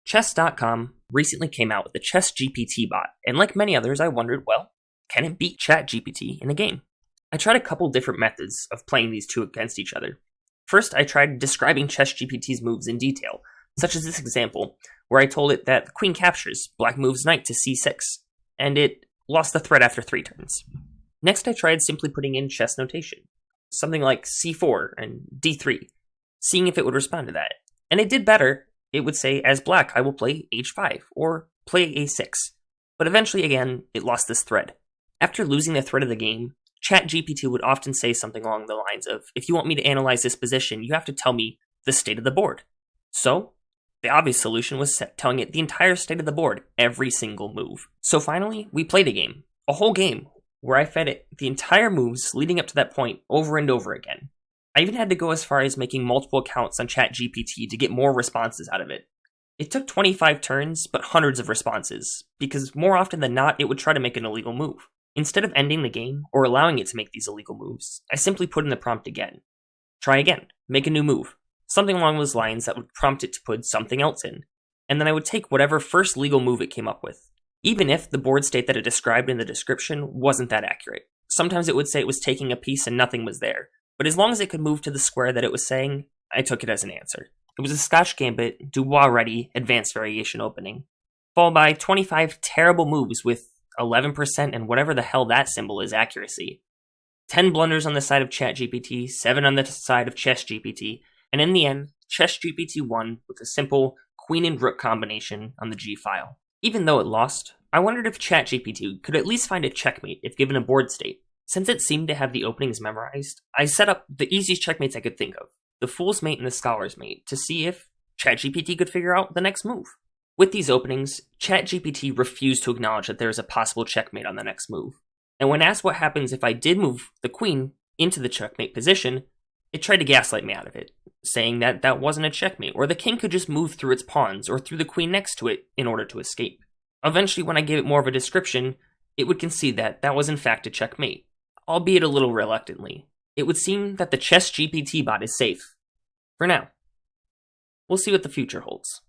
Chess.com recently came out with the ChessGPT bot, and like many others, I wondered, well, can it beat ChatGPT in a game? I tried a couple different methods of playing these two against each other. First, I tried describing ChessGPT's moves in detail, such as this example, where I told it that the queen captures, black moves knight to c6, and it lost the thread after 3 turns. Next, I tried simply putting in chess notation, something like c4 and d3, seeing if it would respond to that. And it did better. It would say, as black, I will play h5, or play a6. But eventually, again, it lost this thread. After losing the thread of the game, ChatGPT would often say something along the lines of, if you want me to analyze this position, you have to tell me the state of the board. So, the obvious solution was telling it the entire state of the board, every single move. So finally, we played a whole game, where I fed it the entire moves leading up to that point over and over again. I even had to go as far as making multiple accounts on ChatGPT to get more responses out of it. It took 25 turns, but hundreds of responses, because more often than not, it would try to make an illegal move. Instead of ending the game, or allowing it to make these illegal moves, I simply put in the prompt again. Try again, make a new move. Something along those lines that would prompt it to put something else in. And then I would take whatever first legal move it came up with, even if the board state that it described in the description wasn't that accurate. Sometimes it would say it was taking a piece and nothing was there, but as long as it could move to the square that it was saying, I took it as an answer. It was a Scotch Gambit, Dubois Ready, Advanced Variation opening, followed by 25 terrible moves with 11% and whatever the hell that symbol is accuracy. 10 blunders on the side of ChatGPT, 7 on the side of ChessGPT, and in the end, ChessGPT won with a simple queen and rook combination on the G file. Even though it lost, I wondered if ChatGPT could at least find a checkmate if given a board state. Since it seemed to have the openings memorized, I set up the easiest checkmates I could think of, the fool's mate and the scholar's mate, to see if ChatGPT could figure out the next move. With these openings, ChatGPT refused to acknowledge that there is a possible checkmate on the next move. And when asked what happens if I did move the queen into the checkmate position, it tried to gaslight me out of it, saying that that wasn't a checkmate, or the king could just move through its pawns or through the queen next to it in order to escape. Eventually, when I gave it more of a description, it would concede that that was in fact a checkmate, albeit a little reluctantly. It would seem that the ChessGPT bot is safe. For now. We'll see what the future holds.